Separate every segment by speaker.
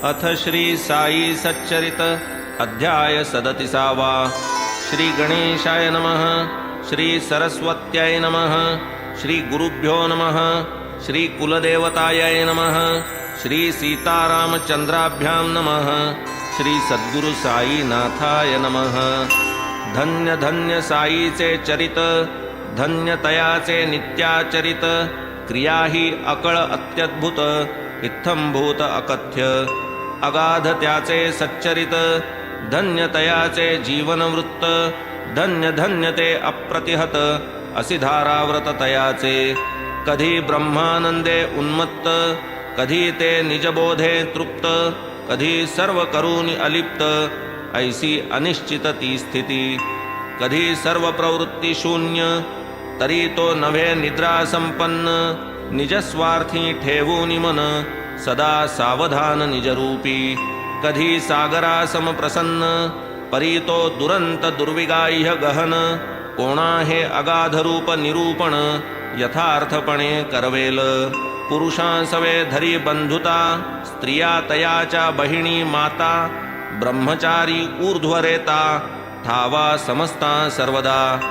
Speaker 1: अथ श्री साई सच्चरित अध्याय 37वा। श्री गणेशाय नमः। श्री सरस्वत्याय नमः। श्री गुरुभ्यो नमः। श्री कुलदेवताय नमः। श्री सीतारामचंद्राभ्यां नमः। श्री सद्गुरु साईनाथाय नमः। धन्य धन्य साईचे चरित, धन्य तयाचे नित्याचरित, क्रिया ही अकळ अत्यद्भुत, इत्थंभूत अकथ्य। अगाध त्याचे सच्चरित, धन्य तयाचे जीवनवृत्त, धन्य धन्य ते अप्रतिहत, असी धाराव्रत तयाचे। कधी ब्रह्मानंदे उन्मत्त, कधी ते निजबोधे तृप्त, कधी सर्व करून अलिप्त, ऐसी अनिश्चित ती स्थिती। कधी सर्व प्रवृत्ती शून्य, तरी तो नव्हे निद्रा संपन्न, निजस्वार्थी ठेवून मन, सदा सावधान निजरूपी। कधी सागरा समप्रसन्न, परी तो दुरंत दुर्विगाह्य गहन, कोणा हे अगाध रूप निरूपण, यथार्थपणे करवेल। पुरुषांसवे धरी बंधुता, स्त्रिया तयाच्या बहिणी माता, ब्रह्मचारी ऊर्ध्वरेता, ठावा समस्ता सर्वदा।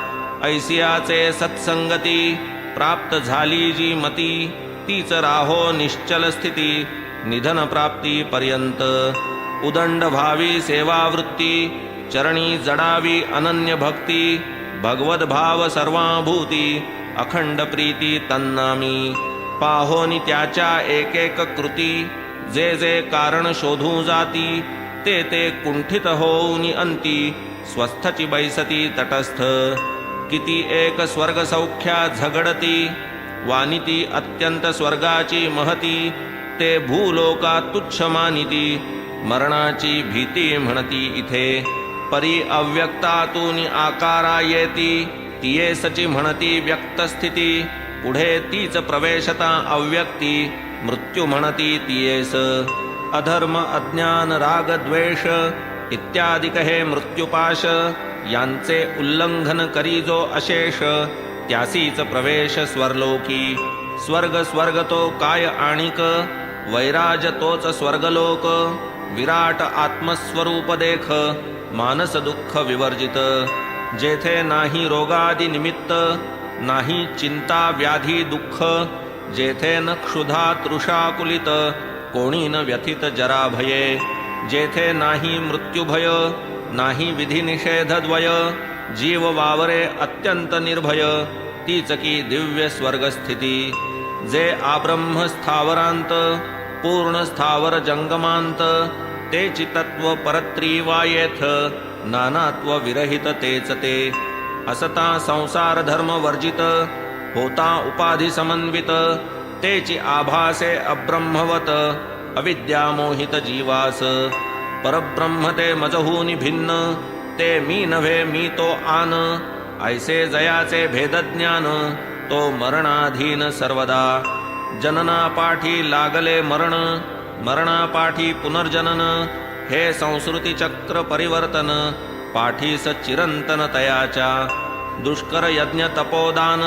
Speaker 1: ऐसियाचे सत्संगती, प्राप्त झाली जी मती, तीच राहो निश्चल स्थिती, निधन प्राप्ती पर्यंत। उदंड भावी सेवावृत्ती, चरणी जडावी अनन्य भक्ती, भगवद भाव सर्वाभूती, अखंड प्रीती तन्नामी। पाहोनी त्याच्या एक एक कृती, जे जे कारण शोधू जाती, ते ते कुंठित होऊनी अंती, स्वस्थची बैसती तटस्थ। किती एक स्वर्ग सौख्या झगडती, वानिती अत्यंत स्वर्गाची महती, ते भूलोका तुच्छ मानिती, मरणाची भीती म्हणती इथे। परी अव्यक्तातून आकारा येती, तिये सची म्हणती व्यक्तस्थिती, पुढे तीच प्रवेशता अव्यक्ती, मृत्यू म्हणती तियेस। अधर्म अज्ञान राग द्वेष इत्यादी कहे मृत्युपाश, यांचे उल्लंघन करी जो अशेष, त्यासीच प्रवेश स्वर्लोकी। स्वर्ग स्वर्ग तो काय आणिक, वैराज तोच स्वर्गलोक, विराट आत्मस्वरूप देख, मानस दुःख विवर्जित। जेथे नाही रोगादि निमित्त, नाही चिंता व्याधी दुःख, जेथे न क्षुधा तृषाकुलित, कोणी न व्यथित जरा भये। जेथे नाही मृत्युभय, नाही विधी निषेध द्वय, जीव वावरे अत्यंत निर्भय, तीच की दिव्य स्वर्गस्थिती। जे आब्रह्म स्थावरांत, पूर्ण स्थावर जंगमांत, तेची तत्व परत्रीवायेथ, नानात्व विरहित तेच ते। असता संसार धर्म वर्जित, होता उपाधी समन्वित, तेची आभासे अब्रह्मवत, अविद्या मोहित जीवास। परब्रह्म ते मजहूनि भिन्न, ते मी नव्हे मी तो आन, ऐसे जयाचे भेदज्ञान, तो मरणाधीन सर्वदा। जननापाठी लागले मरण, मरणापाठी पुनर्जनन, हे संस्कृती चक्र परिवर्तन, पाठीस चिरंतन तयाच्या। दुष्कर यज्ञ तपोदान,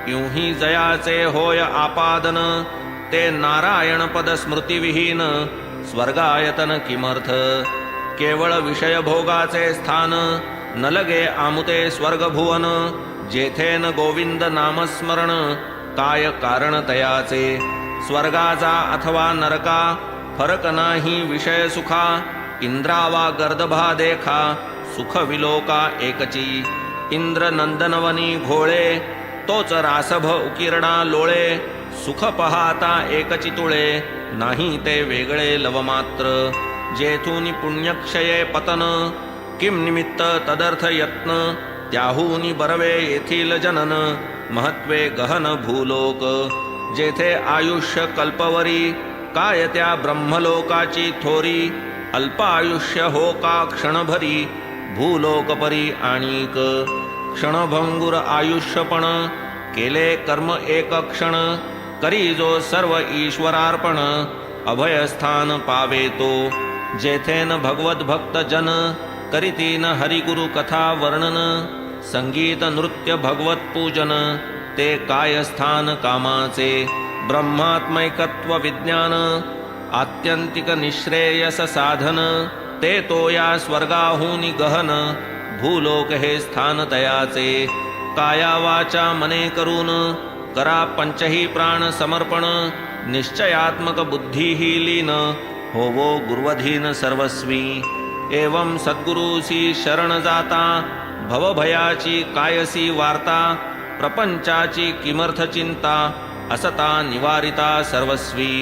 Speaker 1: युही जयाचे होय आपादन, ते नारायण पद स्मृतिविहीन, स्वर्गायतन किमर्थ। केवळ विषय भोगाचे स्थान, न लगे आमुते स्वर्ग भुवन, जेथे न गोविंद नामस्मरण, काय कारण तयाचे। स्वर्गाचा अथवा नरका, फरक नाही विषय सुखा, इंद्रावा गर्दभा देखा, सुख विलोका एकची। इंद्र नंदनवनी घोळे, तोच रासभ उकिरणा लोळे, सुख पहाता एकची तुळे, नाही ते वेगळे लवमात्र। जेथून पुण्यक्षये पतन, किम निमित्त तदर्थ यत्न, त्याहूनी बरवे येथील जनन, महत्वे गहन भूलोक। जेथे आयुष्य कल्पवरी, काय त्या ब्रह्मलोकाची थोरी, अल्पायुष्य हो का क्षणभरी, भूलोकपरी आणिक। क्षणभंगुर आयुष्यपण, केले कर्म एक क्षण, करी जो सर्व ईश्वरार्पण, अभयस्थान पावे तो। जेथे न भगवत भक्त जन, करीती न हरिगुरु कथा वर्णन, संगीत नृत्य भगवत पूजन, ते काय स्थान कामाचे। ब्रह्मात्मैकत्व विज्ञान, आत्यंतिक निश्रेयस साधन ते तो या स्वर्गाहूनी गहन भूलोक हे स्थान तयाचे काया वाचा मने करून करा पंचही प्राण समर्पण निश्चयात्मक बुद्धी ही लीन होवो गुरुवधीन सर्वस्वी एवं सद्गुरूसी शरण जाता भवभयाची कायसी वार्ता प्रपंचाची किमर्थ चिंता असता निवारिता सर्वस्वी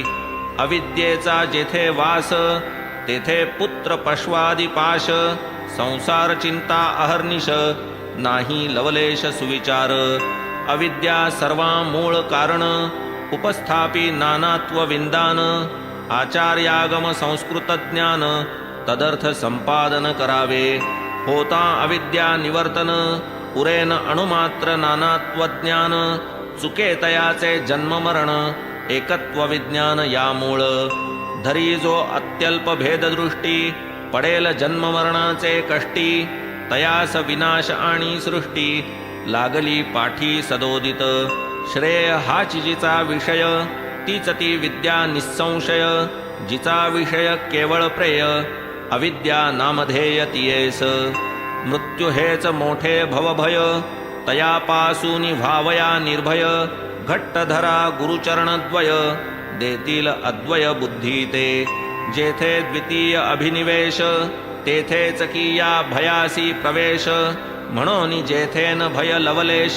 Speaker 1: अविद्येचा जेथे वास तेथे पुत्र पश्वादी पाश संसार चिंता अहर्निश नाही लवलेश सुविचार अविद्या सर्वा मूळ कारण उपस्थापी नानात्व विंदान आचार्यागम संस्कृत ज्ञान तदर्थ संपादन करावे होता अविद्या निवर्तन पुरेन अणुमात्र नानात्व ज्ञान चुके तयाचे जन्म मरण एकत्व विज्ञान या मूळ धरी जो अत्यल्प भेददृष्टी पडेल जन्म मरणाचे कष्टी तयास विनाश आणि सृष्टी लागली पाठी सदोदित श्रेय हाच जिचा विषय तीच ती विद्या निसंशय जिचा विषय केवळ प्रेय अविद्या नामधेय तियेस मृत्यू हेच मोठे भवभय तयापासूनी भावया निर्भय घट्ट धरा गुरुचरणद्वय देतील अद्वय बुद्धी ते जेथे द्वितीय अभिनिवेश तेथेच की या भयासी प्रवेश म्हणून जेथेन भय लवलेश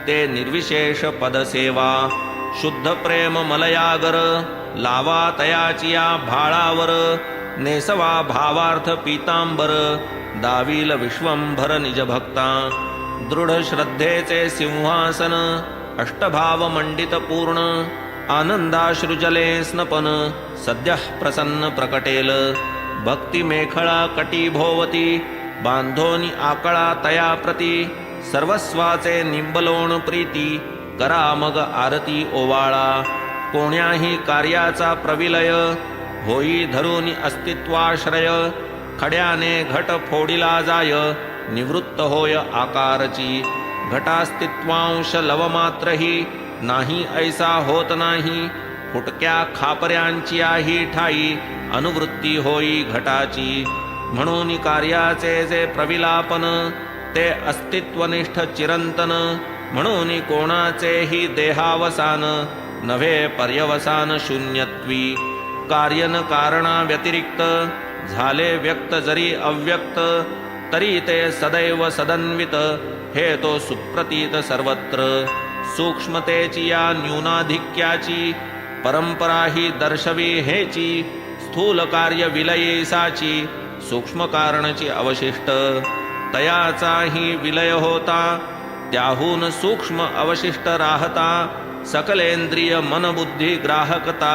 Speaker 1: ते निर्विशेष पदसेवा शुद्ध प्रेम मलयागर लावा तयाची या भाळावर नेसवा भावार्थ पीतांबर दावील विश्वंभर निजभक्ता दृढ श्रद्धेचे सिंहासन अष्टभाव मंडित पूर्ण आनंदाश्रुजले स्नपन सद्य प्रसन्न प्रकटेल भक्ती मेखळा कटी भोवती बांधोनी आकळा तया प्रती सर्वस्वाचे निंबलोण प्रीती करा मग आरती ओवाळा कोण्याही कार्याचा प्रविलय होई धरुनी अस्तित्वाश्रय खड्याने घट फोडिला जाय निवृत्त होय आकारची घटास्तित्वांश लवमात्रही नाही ऐसा होत नाही फुटक्या खापऱ्यांची आही ठाई अनुवृत्ती होई घटाची म्हणून कार्याचे जे प्रविलापन ते अस्तित्वनिष्ठ चिरंतन म्हणून कोणाचेही देहावसान नव्हे पर्यवसान शून्यत्वी कार्यन कारणा व्यतिरिक्त झाले व्यक्त जरी अव्यक्त तरी ते सदैव सदन्वित हे तो सुप्रतीत सर्वत्र सूक्ष्मतेची या न्यूनाधिक्याची परंपरा ही दर्शवी हेची स्थूल कार्य विलयेसाची सूक्ष्म कारणची अवशिष्ट तयाचाही विलय होता त्याहून सूक्ष्म अवशिष्ट राहता सकलेंद्रिय मनबुद्धी ग्राहकता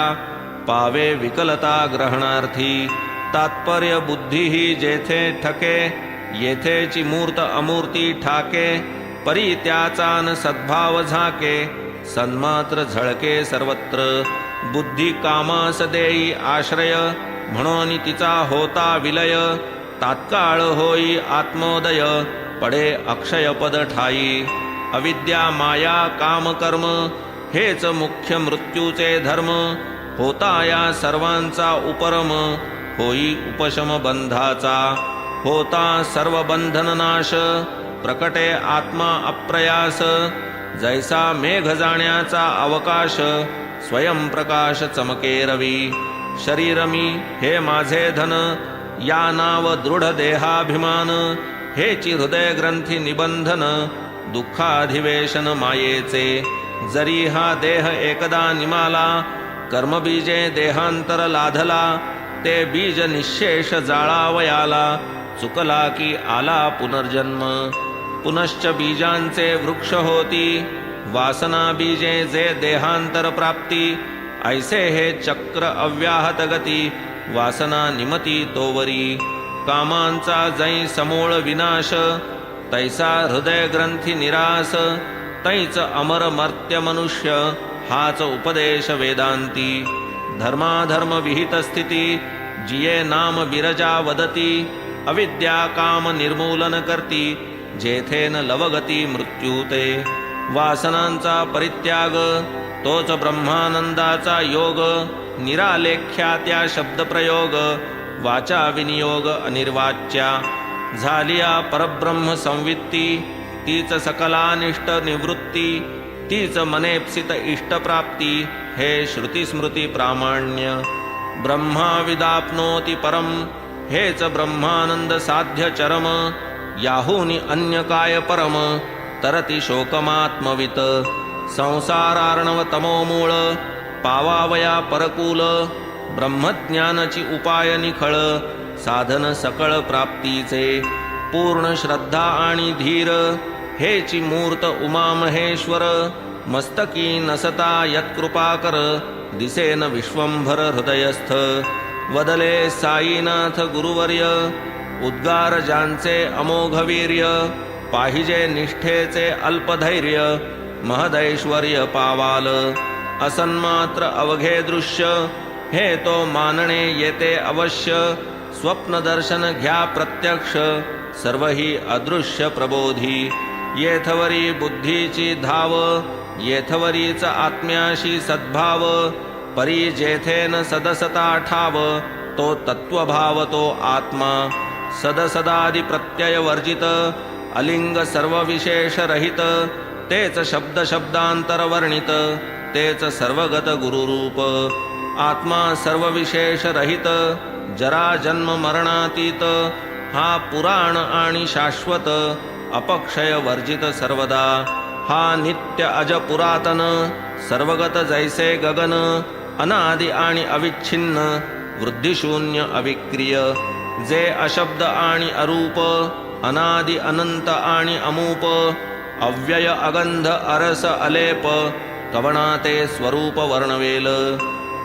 Speaker 1: पावे विकलता ग्रहणार्थी तात्पर्य बुद्धी ही जेथे ठके येथेची मूर्त अमूर्ती ठाके परी त्याचा सद्भाव झाके सन्मात्र झळके सर्वत्र बुद्धी कामास देई आश्रय म्हणून तिचा होता विलय तात्काळ होई आत्मोदय पडे अक्षयपद ठाई अविद्या माया काम कर्म हेच मुख्य मृत्यूचे धर्म होता या सर्वांचा उपरम होई उपशम बंधाचा होता सर्व बंधन नाश प्रकटे आत्मा अप्रयास जैसा मेघ जाण्याचा अवकाश स्वयंप्रकाश चमके रवी शरीर मी हे माझे धन या नाव दृढ देहाभिमान हेची हृदय ग्रंथी निबंधन दुःखाधिवेशन मायेचे जरी हा देह एकदा निमाला कर्मबीजे देहांतर लाधला ते बीज निशेष जाळावयाला चुकला की आला पुनर्जन्म पुनश्च बीजांचे वृक्ष होती वासना बीजे जे देहांतर प्राप्ती ऐसे हे चक्र अव्याहत गती वासना निमती तोवरी कामांचा जै समूळ विनाश तैसा हृदय ग्रंथी निरास तैच अमर मर्त्य मनुष्य हाच उपदेश वेदांती धर्माधर्म विहित स्थिती जिये नाम विरजा वदती अविद्या काम निर्मूलन करती जेथेन लवगती मृत्यूते वासनांचा परित्याग तोच ब्रह्मानंदाचा योग निरालेख्या त्या शब्दप्रयोग वाचा विनियोग अनिर्वाच्या झालिया परब्रह्म संवित्ती तीच सकलानिष्ट निवृत्ती तीच मनेप्सित इष्टप्राप्ती हे श्रुतिस्मृती प्रामाण्य ब्रह्मा विदाप्नोति परम हेच ब्रह्मानंद साध्य चरम याहुनी अन्य काय परम तरती शोकमात्मवित संसारार्णव तमोमूळ पावावया परकूल ब्रह्मज्ञानाची उपाय निखळ साधन सकळ प्राप्तीचे पूर्ण श्रद्धा आणि धीर हेची मूर्त उमा महेश्वर मस्तकी नसता यत्कृपाकर दिसेन विश्वंभर हृदयस्थ वदले साईनाथ गुरुवर्य उद्गार ज्यांचे अमोघवीर्य पाहिजे निष्ठेचे अल्पधैर्य महदैश्वर्य पावाल असन्मात्र अवघे दृश्य हे तो मानणे येते अवश्य स्वप्न दर्शन घ्या प्रत्यक्ष सर्व ही अदृश्य प्रबोधी येथवरी बुद्धीची धाव येथवरीच आत्म्याशी सद्भाव परी जेथेन सदसता ठाव तो तत्वभाव तो आत्मा सदसदादि प्रत्यय वर्जित अलिंग सर्व विशेष रहित तेच शब्द शब्दांतर वर्णित तेच सर्वगत गुरुरूप आत्मा सर्व विशेष रहित जरा जन्म मरणातीत हा पुराण आणि शाश्वत अपक्षय वर्जित सर्वदा हा नित्य अज पुरातन सर्वगत जैसे गगन अनादि आणि अविच्छिन्न वृद्धिशून्य अविक्रिय जे अशब्द आणि अरूप अनादि अनंत आणि अमूप अव्यय अगंध अरस अलेप कवणा ते स्वरूप वर्णवेल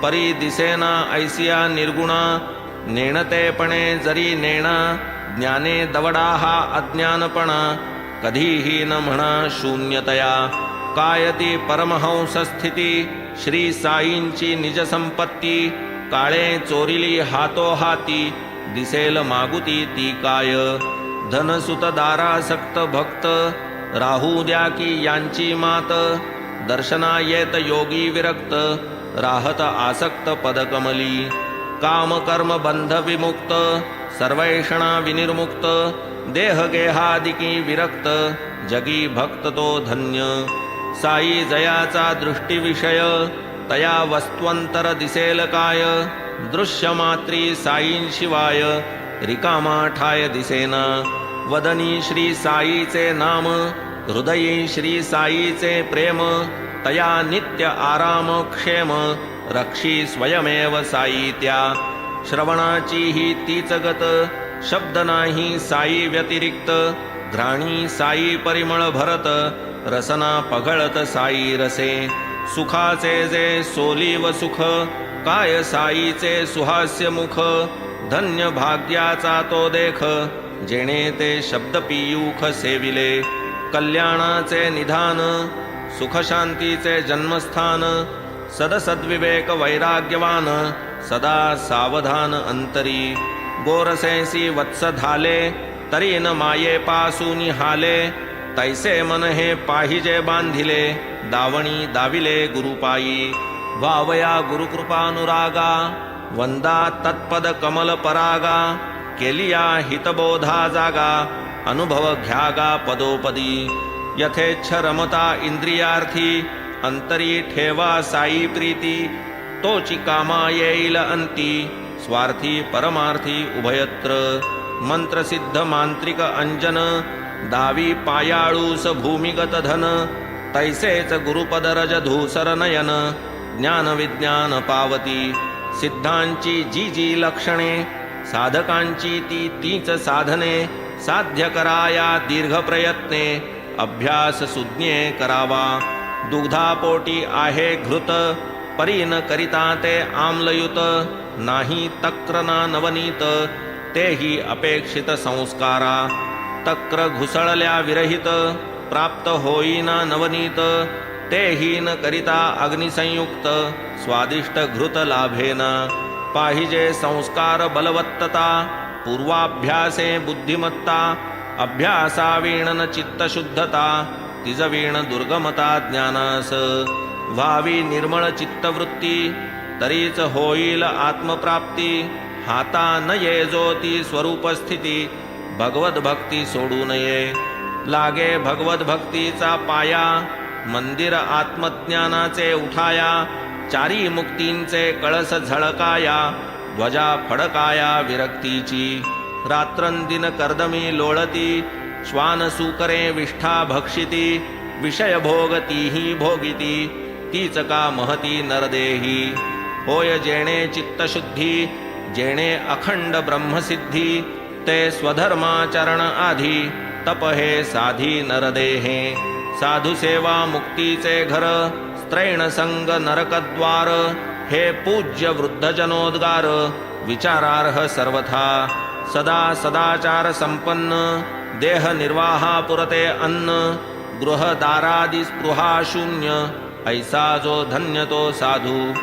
Speaker 1: परी दिसेना ऐसिया निर्गुणा नेणतेपणे जरी नेणा ज्ञाने दवडा हा अज्ञानपणा कधीही न म्हणा शून्यतया कायती परमहंस स्थिती श्री साईंची निज संपत्ती काळे चोरिली हातोहाती दिसेल मागुती ती काय धनसुत दारासक्त भक्त राहू द्या की यांची मात दर्शना येत योगी विरक्त राहत आसक्त पदकमली काम कर्म बंध विमुक्त सर्वैषणा विनिर्मुक्त देह गेहादिकी विरक्त जगी भक्त तो धन्य साई जयाचा दृष्टी विषय तया वस्त्वंतर दिसेल काय दृश्य मात्री साईंशिवाय रिकामा ठाय दिसेना वदनी श्री साईचे नाम हृदयी श्री साईचे प्रेम तया नित्य आराम क्षेम रक्षी स्वयमेव साई त्या श्रवणाची ही तीच गत शब्द नाही साई व्यतिरिक्त घ्राणी साई परिमळ भरत रसना पघळत साई रसे सुखाचे जे सोलीव सुख काय साईचे सुहास्य मुख धन्य भाग्याचा तो देख जेणे ते शब्द पियूख सेविले कल्याणाचे निधान सुखशांतीचे जन्मस्थान सदसद्विवेक वैराग्यवान सदा सावधान अंतरी गोरसेसी वत्स धाले तरी न माये पासूनी हाले तैसे मन हे पाहिजे बांधिले दावणी दाविले गुरुपायी वावया गुरुकृपानुरागा वंदा तत्पद कमल परागा केलिया हितबोधा जागा अनुभव घ्यागा पदोपदी यथेच्छ रमता इंद्रियार्थी अंतरी ठेवा साई प्रीती तोची कामा येईल अंती स्वार्थी परमार्थी उभयत्र मंत्रसिद्ध मांत्रिक अंजन दावी पायाळूस भूमिगत धन तैसेच गुरुपदरज धूसर नयन ज्ञान विज्ञान पावती सिद्धांची जी जी लक्षणे साधकांची ती तीच साधने साध्य कराया दीर्घ प्रयत्ने अभ्यास सुज्ञे करावा दुग्धापोटी आहे घृत परीन करिता ते आम्लयुत नाही तक्र ना नवनीत तेही अपेक्षित संस्कारा तक्र घुसळल्या विरहित प्राप्त होईना नवनीत तेही न करिता अग्निसंयुक्त स्वादिष्ट घृत लाभेना पाहिजे संस्कार बलवत्तता पूर्वाभ्यासे बुद्धिमत्ता अभ्यासावीण चित्तशुद्धता तिजवीण दुर्गमता ज्ञानास व्हावी निर्मळ चित्तवृत्ती तरीच होईल आत्मप्राप्ती. हाता न ये जो ती स्वरूप स्थिती, भगवत भक्ती सोडू नये. लागे भगवत भक्तीचा पाया, मंदिर आत्मज्ञानाचे उठाया. चारी मुक्तींचे कळस झळकाया, ध्वजा फडकाया विरक्तीची. रात्रंदिन कर्दमी लोळती, श्वान सुकरे विष्ठा भक्षिती. विषय भोग तीही भोगिती, तीच का महती नरदेही. होय जेणे चित्तशुद्धी, जेणे अखंड ब्रह्मसिद्धी. ते स्वधर्माचरण आधी, तप हे साधी नरदेहे. साधु सेवा मुक्तीचे घर, स्त्रैण संग नरकद्वार. हे पूज्य वृद्धजनोद्गार, विचारार्ह सर्वथा. सदा सदाचार संपन्न, देह निर्वाहा पुरते अन्न. गृहदारादि स्पृहा शून्य, ऐसा जो धन्य तो साधू.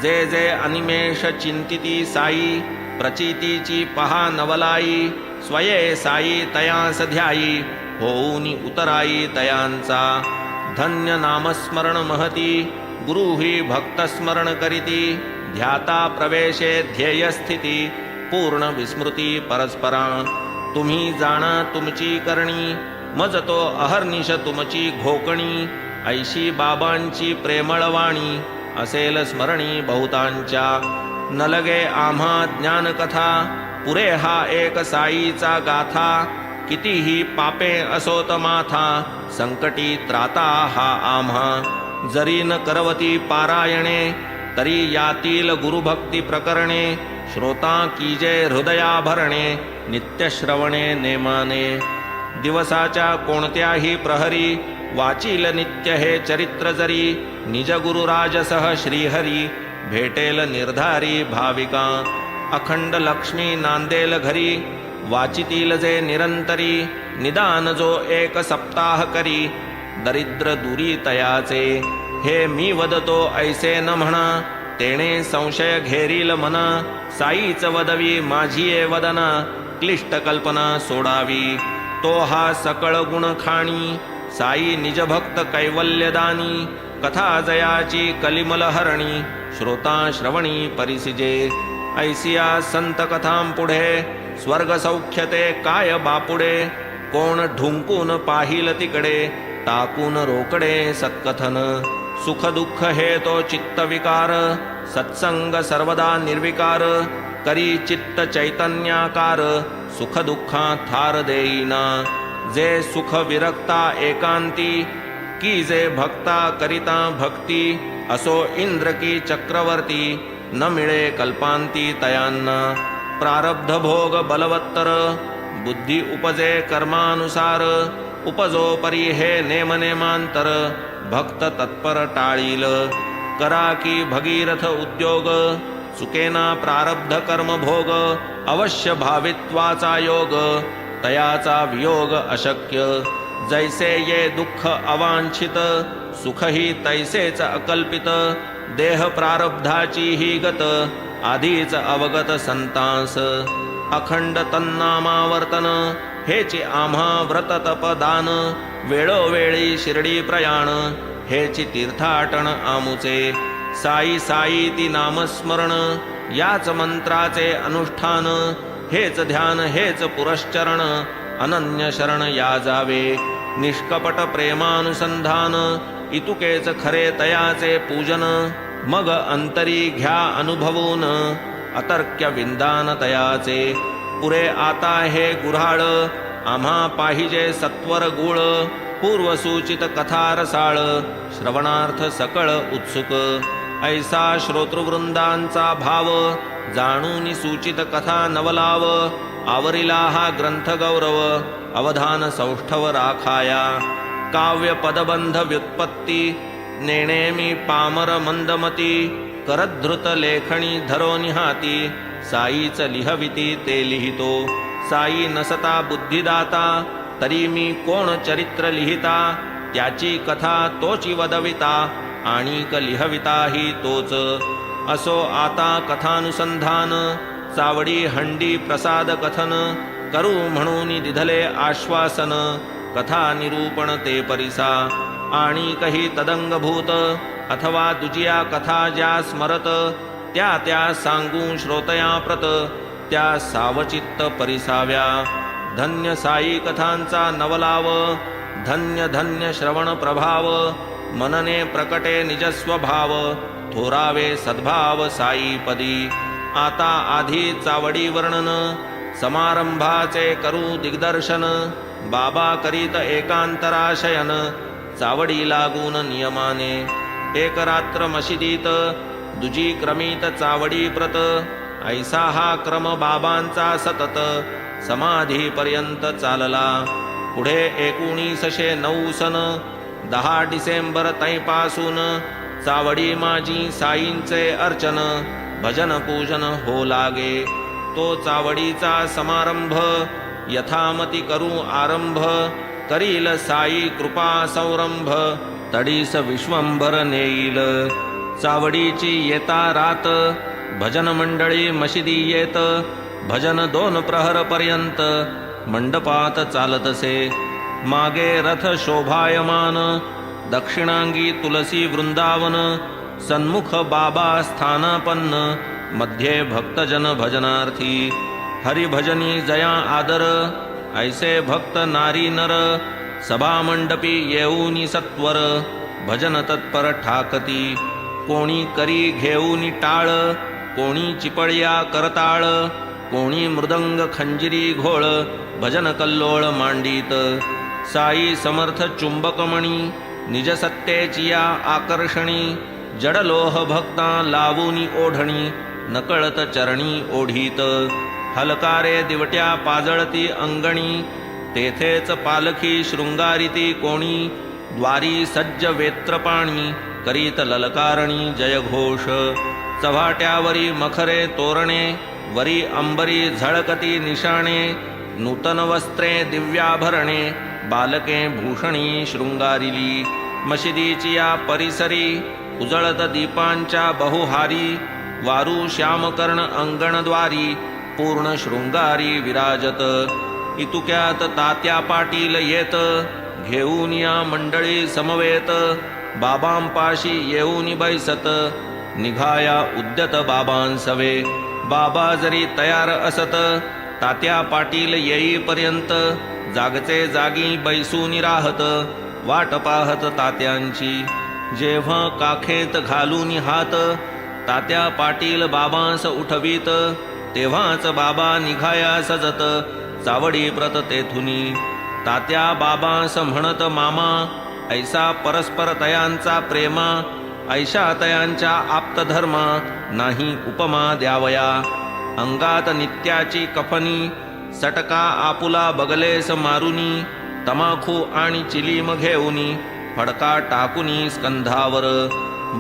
Speaker 1: जे जे अनिमेष चिंतिती साई, प्रचितीची पहा नवलाई. स्वये साई तयांस ध्यायी, होऊनी उतराई तयांचा. धन्य नामस्मरण महती, गुरु ही भक्तस्मरण करीती. ध्याता प्रवेशे ध्येय स्थिती, पूर्ण विस्मृती परस्परा. तुम्ही जाणा तुमची करणी, मज तो अहर्निश तुमची घोकणी. ऐशी बाबांची प्रेमळवाणी, असेल स्मरणी बहुतांच्या. न लगे आम्हा ज्ञानकथा, पुरे हा एक साईचा गाथा. कितीही पापे असोत माथा, संकटी त्राता हा आम्हा. जरी न करवती पारायणे, तरी यातील गुरुभक्ती प्रकरणे. श्रोता कीजे हृदया भरणे, नित्यश्रवणे नेमाने. दिवसाच्या कोणत्याही प्रहरी, वाचील नित्य हे चरित्र जरी. निज गुरुराजसह श्रीहरी, भेटेल निर्धारी भाविका. अखंड लक्ष्मी नांदेल घरी, वाचितील जे निरंतरी. निदान जो एक सप्ताह करी, दरिद्र दुरी तयाचे. हे मी वदतो ऐसे न म्हणा, तेणे संशय घेरील मना. साईच वदवी माझी वदना, क्लिष्ट कल्पना सोडावी. तो हा सकळ गुण खाणी, साई निजभक्त कैवल्यदानी. कथा जयाची कलिमल हरणी, श्रोता श्रवणी परिसिजे. ऐसिया संत कथां पुढे, स्वर्ग सौख्यते काय बापुडे. कोण ढुंकून पाहिल तिकडे, टाकून रोकडे सत्कथन. सुख दुःख हे तो चित्त विकार, सत्संग सर्वदा निर्विकार. करी चित्त चैतन्याकार, सुख दुःखा थार देईना. जे सुख विरक्ता एकांती, की जे भक्ता करिता भक्ती. असो इंद्र की चक्रवर्ती, न मिळे कल्पांती तयांना. प्रारब्ध भोग बलवत्तर, बुद्धी उपजे कर्मानुसार. उपजो परी हे नेमनेमांतर, भक्त तत्पर टाळील. करा की भगीरथ उद्योग, चुकेना प्रारब्ध कर्म भोग. अवश्य भावित्वाचा योग, तयाचा वियोग अशक्य. जैसे ये दुःख अवांछित, सुखही तैसेच अकल्पित. देह प्रारब्धाची ही गत, आधीच अवगत संतांस. अखंड तन्नामावर्तन, हेची आम्हा व्रत तपदान. वेळोवेळी शिर्डी प्रयाण, हेची तीर्थाटन आमुचे. साई साई ती नामस्मरण, याच मंत्राचे अनुष्ठान. हेच ध्यान हेच पुरश्चरण, अनन्य शरण या जावे. निष्कपट प्रेमानुसंधान, इतुकेच खरे तयाचे पूजन. मग अंतरी घ्या अनुभवून, अतर्क्य विंदान तयाचे. पुरे आता हे गुऱ्हाळ, आम्हा पाहिजे सत्वर गुळ. पूर्वसूचित कथा रसाळ, श्रवणार्थ सकळ उत्सुक. ऐसा श्रोतृवृंदांचा भाव, जाणून सूचित कथा नवलाव. आवरिला हा ग्रंथ गौरव, अवधान सौष्ठव राखाया. काव्य पदबंध व्युत्पत्ती, नेणेमी पामर मंदमती. करधृत लेखणी धरोनी हाती, साईच लिहविती ते लिहितो. साई नसता बुद्धिदाता, तरी मी कोण चरित्र लिहिता. त्याची कथा तोची वदविता, आणिक लिहविता ही तोच. असो आता कथानुसंधान, चावडी हंडी प्रसाद कथन. करू म्हणून दिधले आश्वासन, कथा निरूपण ते परिसा. आणि कही तदंगभूत, अथवा दुजिया कथा ज्या स्मरत. त्या त्या सांगू श्रोतया प्रत त्या सावचित्त परिसाव्या. धन्य साई कथांचा नवलाव, धन्य धन्य श्रवण प्रभाव, मनने प्रकटे निजस्वभाव, थोरावे सद्भाव साईपदी. आता आधी चावडी वर्णन, समारंभाचे करू दिग्दर्शन, बाबा करीत एकांतराशयन, चावडी लागून नियमाने. एक रात्र मशिदीत, दुजी क्रमित चावडी प्रत, ऐसा हा क्रम बाबांचा सतत, समाधीपर्यंत चालला. पुढे 1909 सन 10 डिसेंबर तैपासून चावडी माझी साईंचे अर्चन, भजन पूजन हो लागे. तो चावडीचा समारंभ, यथामती करू आरंभ, करील साई कृपा संरंभ, तडीस विश्वंभर नेईल. चावडीची येता रात, भजन मंडळी मशिदी येत, भजन 2 प्रहर पर्यंत मंडपात चालतसे. मागे रथ शोभायमान, दक्षिणांगी तुलसी वृंदावन, सन्मुख बाबा स्थानापन्न, मध्ये भक्तजन भजनार्थी. हरिभजनी जया आदर, ऐसे भक्त नारी नर, सभामंडपी येऊनी सत्वर, भजन तत्पर ठाकती. कोणी करी घेऊनी टाळ, कोणी चिपळ्या करताळ, कोणी मृदंग खंजिरी घोळ, भजन कल्लोळ मांडीत. साई समर्थ चुंबकमणी, निज सत्तेची या आकर्षणी, जडलोह भक्ता लावूनी ओढणी, नकळत चरणी ओढीत. हलकारे दिवट्या पाजळती अंगणी, तेथेच पालखी शृंगारिती कोणी, द्वारी सज्ज वेत्रपाणी, करीत ललकारणी जयघोष. चव्हाट्यावरी मखरे तोरणे, वरी अंबरी झळकती निशाणे, नूतन वस्त्रे दिव्याभरणे, बालके भूषणी शृंगारिली. मशिदीची या परिसरी, उजळत दीपांच्या बहुहारी, वारू श्यामकर्ण अंगणद्वारी, पूर्ण शृंगारी विराजत. इतुक्यात तात्या पाटील येत, घेऊन या मंडळी समवेत, बाबांपाशी येऊनी बैसत, निघाया उद्यत बाबांसवे. बाबा जरी तयार असत, तात्या पाटील येईपर्यंत, जागचे जागी बैसूनी राहत, वाट पाहत तात्यांची. जेव्हा काखेत घालून हात, तात्या पाटील बाबांस उठवीत, तेव्हाच बाबा निघाया सजत, चावडी प्रत तेथुनी. तात्या बाबांस म्हणत मामा, ऐसा परस्पर तयांचा प्रेमा, ऐशा तयांच्या आप्तधर्मा, नाही उपमा द्यावया. अंगात नित्याची कफनी, सटका आपुला बगलेस मारुनी, तमाखू आणि चिलीम घेऊनी, फडका टाकुनी स्कंधावर.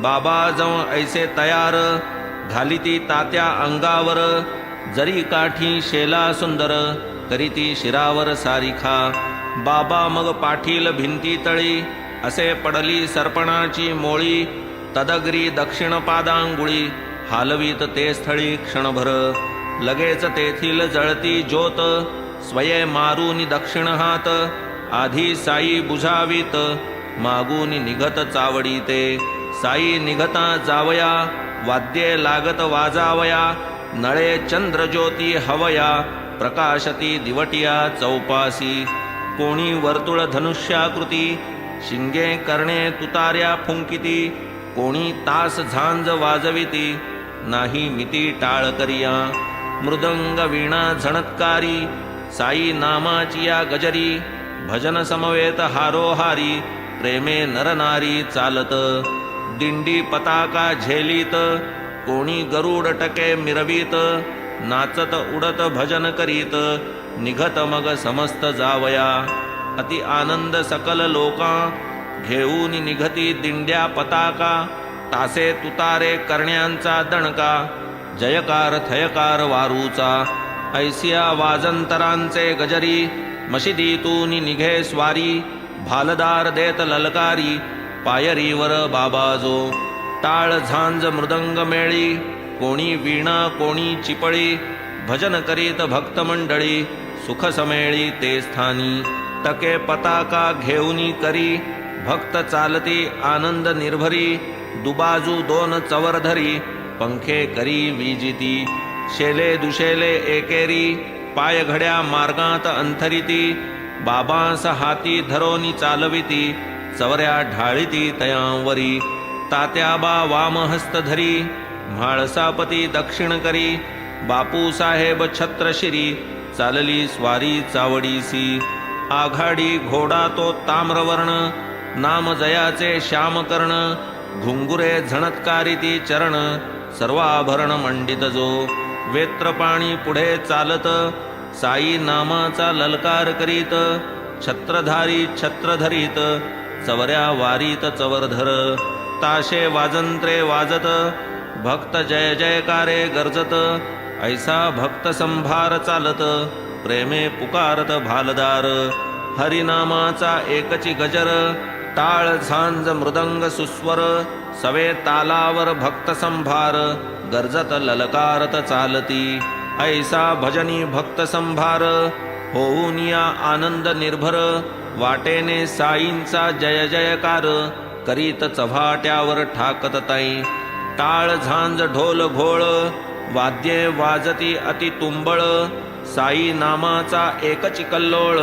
Speaker 1: बाबा जव ऐसे तयार, घालिती तात्या अंगावर, जरी काठी शेला सुंदर, करीती शिरावर सारिखा. बाबा मग पाठील भिंती तळी, असे पडली सर्पणाची मोळी, तदग्री दक्षिण पादांगुळी, हालवीत ते स्थळी क्षणभर. लगेच तेथील जळती ज्योत, स्वये मारून दक्षिण हात, आधी साई बुझावीत, मागून निघत चावडी ते. साई निघता जावया, वाद्ये लागत वाजावया, नळे चंद्रज्योती हवया, प्रकाशती दिवटिया चौपासी. कोणी वर्तुळ धनुष्याकृती, शिंगे करणे तुतार्या फुंकिती, कोणी तास झांज वाजविती, नाही मिती टाळ करिया. मृदंग वीणा झणत्कारी, साई नामाची या गजरी, भजन समवेत हारोहारी, प्रेमे नरनारी चालत. दिंडी पताका झेलीत, कोणी गरुड टके मिरवीत, नाचत उडत भजन करीत, निघत मग समस्त जावया. अति आनंद सकल लोका, घेऊन निघती दिंड्या पताका, तासे तुतारे करण्यांचा दणका, जयकार थयकार वारूचा. ऐसिया वाजंतरांचे गजरी, मशिदीतून निघे स्वारी, भालदार देत ललकारी, पायरीवर बाबाजो. टाळ झांज मृदंग मेळी, कोणी वीणा कोणी चिपळी, भजन करीत भक्त मंडळी, सुख समेळी ते स्थानी. टके पताका घेऊनी करी, भक्त चालती आनंद निर्भरी, दुबाजू 2 चवरधरी, पंखे करी विजिती शेले दुशेले एकेरी पाय घड्या मार्गात अंथरिती बाबांस हाती धरोनी चालविती चवऱ्या ढाळीती तयांवरी तात्याबा वामहस्त धरी म्हाळसापती दक्षिण करी बापू साहेब छत्रशिरी चालली स्वारी चावडीसी आघाडी घोडा तो ताम्रवर्ण नाम जयाचे श्यामकर्ण घुंगुरे झणत्कारिती चरण सर्वाभरण मंडित जो वेत्रपाणी पुढे चालत साई नामाचा ललकार करीत छत्रधारी छत्र धरीत चवऱ्या वारीत चवरधर ताशे वाजंत्रे वाजत भक्त जय जयकारे गर्जत ऐसा भक्त संभार चालत प्रेमे पुकारत भालदार हरिनामाचा एकची गजर टाळ झांज मृदंग सुस्वर सवे तालावर भक्त संभार गर्जत ललकारत चालती ऐसा भजनी भक्त संभार होऊन या आनंद निर्भर वाटेने साईंचा जय जयकार करीत चव्हाट्यावर ठाकत ताई टाळ झांज ढोल घोळ वाद्ये वाजती अति तुंबळ साई नामाचा एकची कल्लोळ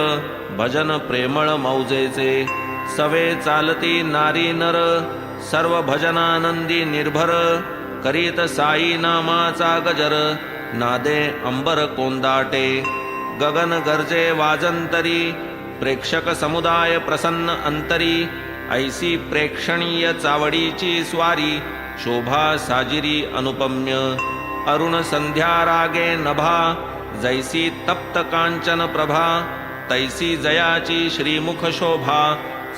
Speaker 1: भजन प्रेमळ मौजेचे सवे चालती नारी नर सर्व भजनानंदी निर्भर करीत साई नामाचा गजर नादे अंबर कोंदाटे गगन गरजे वाजंतरी प्रेक्षक समुदाय प्रसन्न अंतरी ऐसी प्रेक्षणीय चावडीची स्वारी शोभा साजिरी अनुपम्य अरुण संध्या रागे नभा जैसी तप्त कांचन प्रभा तैसी जयाची श्रीमुख शोभा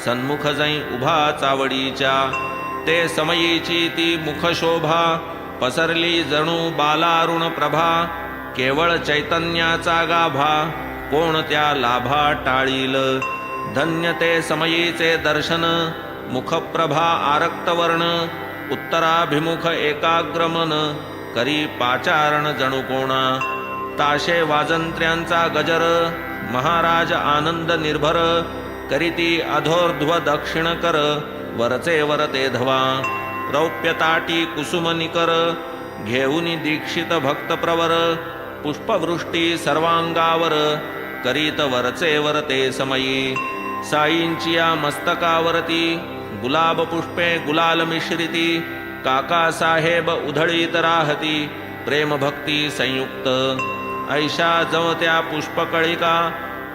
Speaker 1: सन्मुख जै उभा चावडीच्या ते समयीची ती मुख शोभा पसरली जणू बालारुण प्रभा केवळ चैतन्याचा गाभा कोण त्या लाभा टाळील धन्य ते समयीचे दर्शन मुखप्रभा आरक्तवर्ण उत्तराभिमुख एकाग्रमन करी पाचारण जणू कोणा ताशे वाजंत्र्यांचा गजर महाराज आनंद निर्भर करीती अधोर्ध्व दक्षिण कर वरचे वरते धवा रौप्य ताटी कुसुम निकर घेऊनी दीक्षित भक्त प्रवर पुष्पवृष्टी सर्वांगावर करीत वरचे वरते समयी साईंची या मस्तकावरती गुलाब पुष्पे गुलाल मिश्रिती काका साहेब उधळीत राहती प्रेम भक्ती संयुक्त ऐशा जवत्या पुष्पकळिका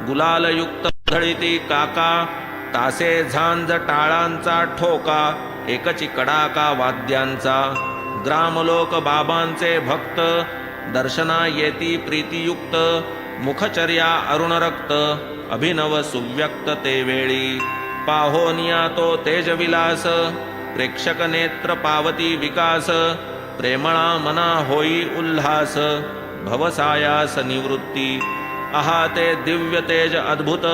Speaker 1: गुलालयुक्त उधळीती काका तासे झांज टाळांचा ठोका एकची कडाका वाद्यांचा ग्रामलोक बाबांचे भक्त दर्शना येती प्रीतियुक्त मुखचर्या अरुण रक्त अभिनव सुव्यक्त ते वेळी पाहोनिया तो तेजविलास प्रेक्षक नेत्र पावती विकास प्रेमळा मना होई उल्हास भवसायास निवृत्ती आहा ते दिव्य तेज अद्भुत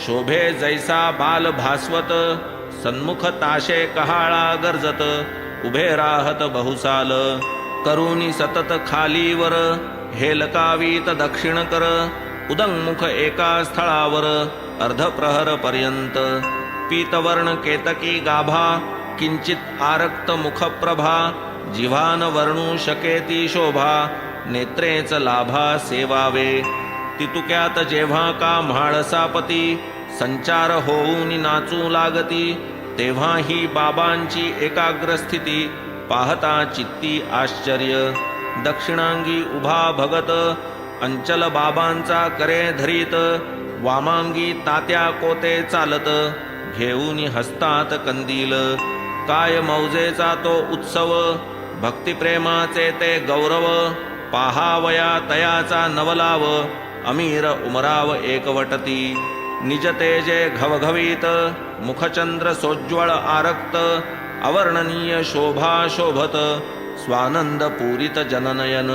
Speaker 1: शोभे जैसा बाल भास्वत सन्मुख ताशे कहाळा गर्जत उभे राहत बहुसाल करुणी सतत खालीवर हेलकावीत दक्षिण कर उदंमुख एका स्थळावर अर्धप्रहर पर्यंत पीतवर्ण केतकी गाभा किंचित आरक्त मुखप्रभा जिव्हान वर्णू शकेती शोभा नेत्रेच लाभा सेवावे तितुक्यात जेव्हा का म्हाळसापती संचार होऊन नाचू लागती तेव्हा ही बाबांची एकाग्र स्थिती पाहता चित्ती आश्चर्य दक्षिणांगी उभा भगत अंचल बाबांचा करे धरीत वामांगी तात्या कोते चालत घेऊन हस्तात कंदील काय मौजेचा तो उत्सव भक्तिप्रेमाचे ते गौरव पाहावया तयाचा नवलाव अमीर उमराव एकवटती निज तेजे घवघवीत मुखचंद्र सोज्वळ आरक्त अवर्णनीय शोभा शोभत स्वानंद पूरित जननयन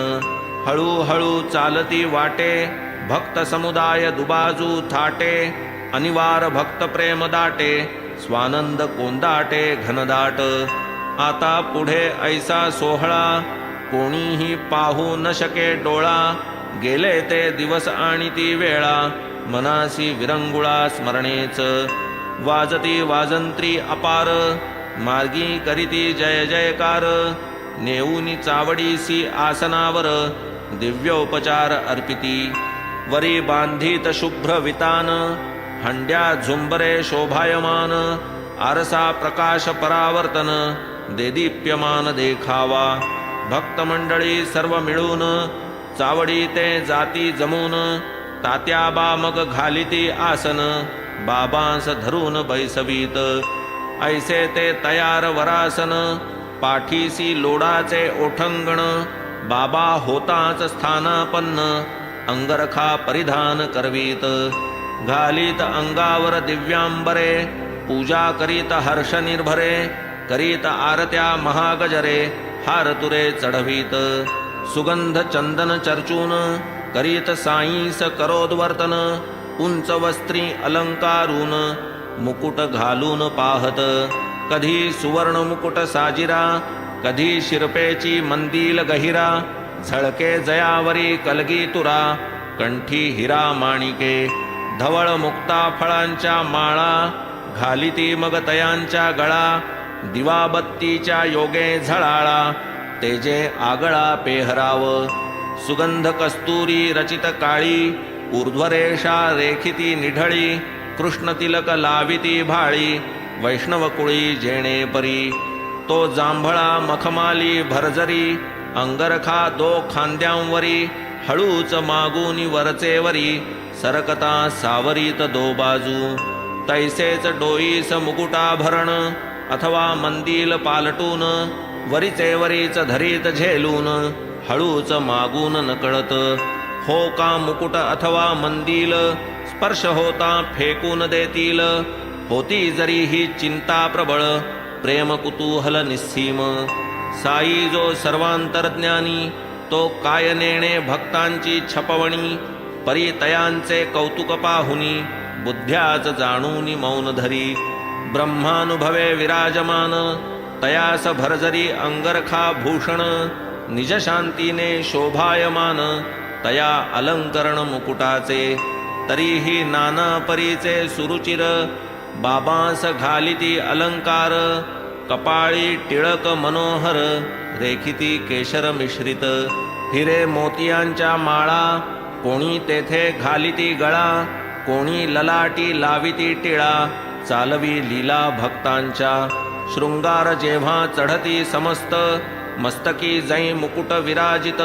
Speaker 1: हळूहळू चालती वाटे भक्त समुदाय दुबाजू थाटे अनिवार भक्त प्रेम दाटे स्वानंद कोंदाटे घनदाट आता पुढे ऐसा सोहळा कोणीही पाहू न शके डोळा गेले ते दिवस आणि ती वेळा मनासी विरंगुळा स्मरणेच वाजती वाजंत्री अपार मार्गी करीती जय जयकार नेऊनी चावडीसी आसनावर दिव्योपचार अर्पिती. वरी बांधित शुभ्र वितान हंड्या झुंबरे शोभायमान. आरसा प्रकाश परावर्तन देदीप्यमान देखावा. भक्तमंडळी सर्व मिळून चावडी ते जाती जमून. तात्याबा मग घालिती आसन बाबांस धरून बैसवीत. ऐसे ते तयार वरासन पाठीसी लोडाचे ओठंगण. बाबा होताच स्थानापन्न अंगरखा परिधान करवीत. घालीत अंगावर दिव्यांबरे पूजा करीत हर्ष निर्भरे. करीत आरत्या महागजरे हार तुरे चढवीत. सुगंध चंदन चर्चून करीत साईस करोद्वर्तन. उंच वस्त्री अलंकारून मुकुट घालून पाहत. कधी सुवर्ण मुकुट साजिरा कधी शिरपेची मंदिल गहिरा. झळके जयावरी कलगी तुरा कंठी हिरा माणिके. धवळ मुक्ता फळांच्या माळा घालिती मग तयांच्या गळा. दिवाबत्तीच्या योगे झळाळा तेजे आगळा पेहराव. सुगंध कस्तुरी रचित काळी ऊर्ध्वरेषा रेखिती निढळी. कृष्ण तिलक लाविती भाळी वैष्णवकुळी जेणे परी. तो जांभळा मखमाली भरजरी अंगरखा दो खांद्यांवरी. हळूच मागूनी वरचेवरी सरकता सावरीत दो बाजू. तैसेच डोईस मुकुटाभरण अथवा मंदिल पालटून. वरीचेवरीच धरीत झेलून हळूच मागून नकळत. हो का मुकुट अथवा मंदिल स्पर्श होता फेकून देतील. होती जरी ही चिंता प्रबळ प्रेम कुतूहल निस्सीम. साई जो सर्वांतरज्ञानी तो काय नेणे भक्तांची छपवणी. परितयांचे कौतुक पाहुनी बुद्ध्याच जाणूनी मौन धरी. ब्रह्मानुभवे विराजमान तयास भरजरी अंगरखा भूषण. निज शांतीने शोभायमान तया अलंकरण मुकुटाचे. तरीही नाना परीचे सुरुचिर बाबांस घालिती अलंकार. कपाळी टिळक मनोहर रेखिती केशर मिश्रित. हिरे मोतियांच्या माळा कोणी तेथे घालिती गळा. कोणी ललाटी लाविती टिळा चालवी लीला भक्तांच्या. शृंगार जेव्हा चढती समस्त मस्तकी जै मुकुट विराजित.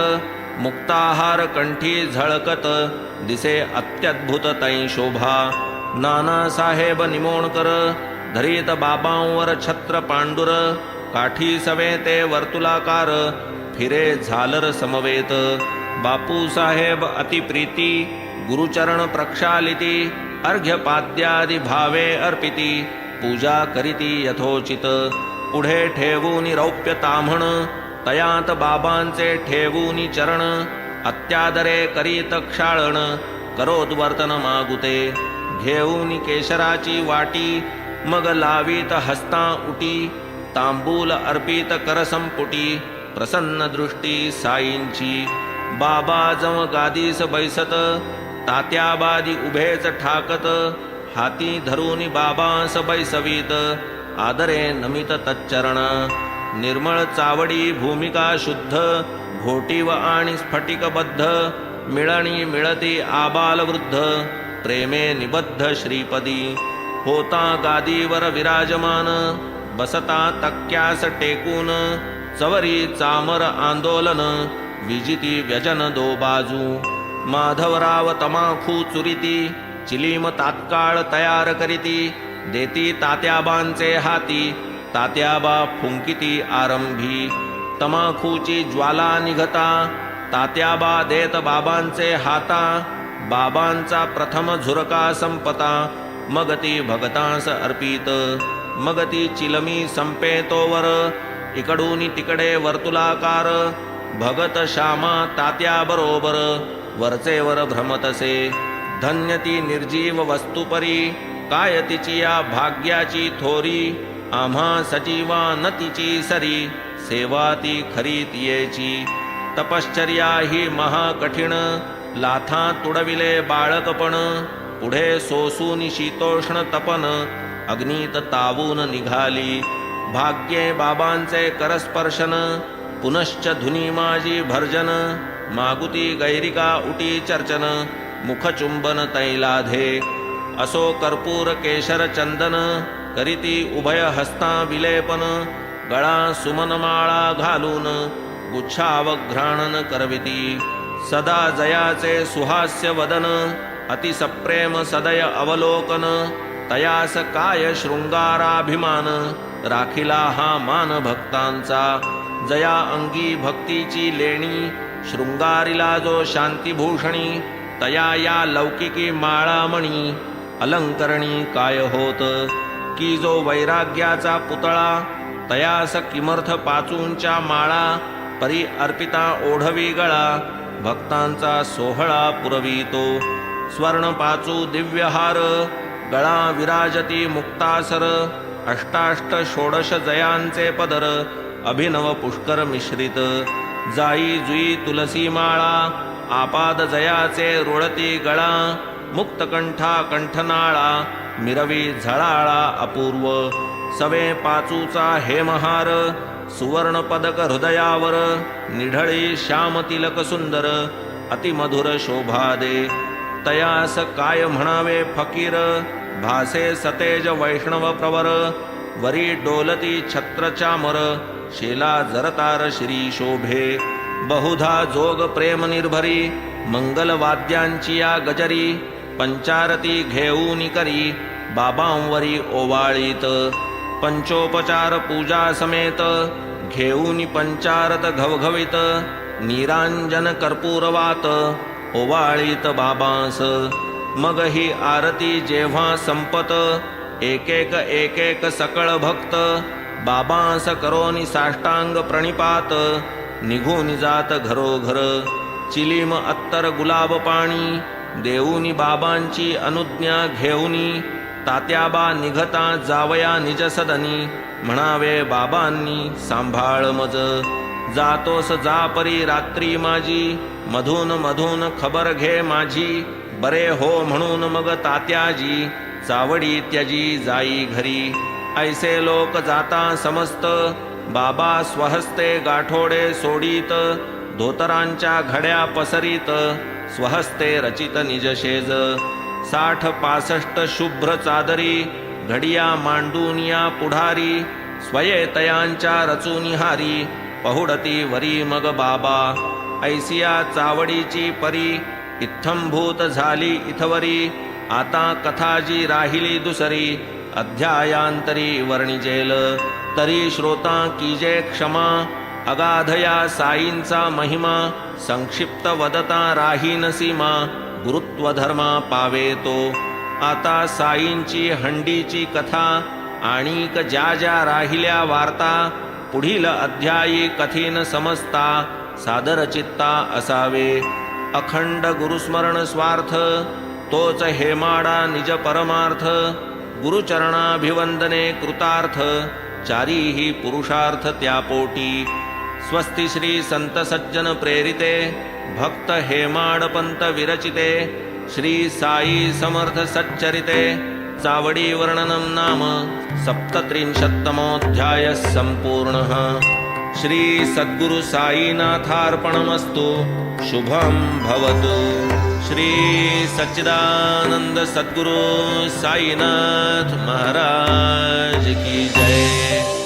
Speaker 1: मुक्ताहार कंठी झळकत दिसे अत्यद्भुत तै शोभा. नाना साहेब निमोणकर धरीत बाबांवर छत्र पांडुर. काठी सवे ते वर्तुलाकार फिरे झालर समवेत. बापू साहेब अतिप्रीती गुरुचरण प्रक्षालिती. अर्घ्यपाद्यादि भावे अर्पिती पूजा करीती यथोचित. पुढे ठेवूनी रौप्य ताम्हण तयात बाबांचे ठेवूनी चरण. अत्यादरे करीत क्षाळण करोद्वर्तन मागुते. घेऊनी केशराची वाटी मग लावीत हस्ता उटी. तांबूल अर्पित करसंपुटी प्रसन्न दृष्टी साईंची. बाबा जम गादीस बैसत तात्याबादी उभेच ठाकत. हाती धरूनी बाबांस बैसवीत आदरे नमित तच्चरण. निर्मळ चावडी भूमिका शुद्ध घोटीव आणि स्फटिकबद्ध. मिळणी मिळती आबाल वृद्ध प्रेमे निबद्ध श्रीपदी. होता गादीवर विराजमान बसता तक्क्यास टेकून. चवरी चामर आंदोलन विजिती व्यजन दो बाजू. माधवराव तमाखू चुरिती चिलीम तात्काळ तयार करीती. देती तात्याबांचे हाती तात्याबा फुंकिती आरंभी. तमाखूची ज्वाला निघता तात्याबा देत बाबांचे हाता. बाबांचा प्रथम झुरका संपता मग ती भगतांस अर्पित. मग ती चिलमी संपे तोवर इकडून तिकडे वर्तुलाकार. भगत श्यामा तात्या बरोबर वरचेवर भ्रमतसे. धन्य ती निर्जीव वस्तुपरी काय तिची या भाग्याची थोरी. आम्हा सजीवा न तिची सरी सेवा ती खरी तियेची. तपश्चर्या ही महाकठीण लाथा तुडविले बाळकपण. पुढे सोसून शीतोष्ण तपन अग्नीत तावून निघाली. भाग्ये बाबांचे करस्पर्शन पुनश्च धुनी माझी भर्जन मागुती गैरिका उटी चर्चन मुखचुंबन तैलाधे असो कर्पूर केशर चंदन करीती उभय हस्ता विलेपन गळा सुमनमाळा घालून गुच्छावघ्राणन करविती सदा जयाचे सुहास्य वदन अतिसप्रेम सदय अवलोकन तयास काय शृंगाराभिमान राखिला हा मान भक्तांचा जया अंगी भक्तीची लेणी शृंगारिला जो शांतिभूषणी तया या लौकिकी माळामणी अलंकरणी काय होत की जो वैराग्याचा पुतळा तयास किमर्थ पाचूंच्या माळा परी अर्पिता ओढवी गळा भक्तांचा सोहळा पुरवितो स्वर्ण पाचू दिव्यहार गळा विराजती मुक्तासर अष्टाष्ट षोडश जयांचे पदर अभिनव पुष्कर मिश्रित जाई जुई तुलसी माळा आपाद जयाचे रुळती गळा मुक्तकंठा कंठनाळा मिरवी झळाळा अपूर्व सवे पाचूचा हेमहार सुवर्ण पदक हृदयावर निढळी श्याम तिलक सुंदर अतिमधुर शोभा दे तयास काय म्हणावे फकीर भासे सतेज वैष्णव प्रवर वरी डोलती छत्र चामर शेला जरतार श्री शोभे बहुधा जोग प्रेम निर्भरी मंगल वाद्यांची या गजरी पंचारती घेऊन करी बाबांवरी ओवाळीत पंचोपचार पूजा समेत घेऊन पंचारत घवघवीत निरांजन कर्पूरवात ओवाळीत बाबांस मग ही आरती जेव्हा संपत एक एक सकळ भक्त बाबांस करोनी साष्टांग प्रणिपात निघून जात घरोघर चिलीम अत्तर गुलाब पाणी देऊनी बाबांची अनुज्ञा घेऊनी तात्याबा निघता जावया निज सदनी म्हणावे बाबांनी सांभाळ मज जातोस जा परी रात्री माझी मधून मधून खबर घे माझी बरे हो म्हणून मग तात्याजी चावडी त्यजी जाई घरी ऐसे लोक जाता समस्त बाबा स्वहस्ते गाठोडे सोडीत धोतरांच्या घड्या पसरीत स्वहस्ते रचित निजशेज 60-65 शुभ्र चादरी घडिया मांडूनिया पुढारी स्वये तयांच्या रचूनिहारी पहुडती वरी मग बाबा ऐसिया चावडीची परी इत्थंभूत झाली इथवरी आता कथाजी राहिली दुसरी अध्यायांतरी वर्णिजेल तरी श्रोता कीजे क्षमा अगाधया साईंचा महिमा संक्षिप्त वदता राहीन सीमा गुरुत्वधर्मा पावेतो आता साईंची हंडीची कथा आणिक ज्या ज्या राहिल्या वार्ता पुढील अध्यायी कथीन समजता सादर चित्ता असावे अखंड गुरुस्मरण स्वार्थ तोच हेमाडा निज परमार्थ गुरुचरणाभिवंदने कृतार्थ चारीही पुरुषार्थ त्यापोटी स्वस्ति श्री संत सज्जन प्रेरिते भक्त हेमाडपंत विरचिते श्री साई समर्थ सच्चरिते चावडी वर्णनम नाम 37तमोऽध्यायः सम्पूर्णः। श्री सद्गुरु साईनाथार्पणमस्तु। शुभं भवतु। श्री सच्चिदानंद सद्गुरु साईनाथ महाराज की जय।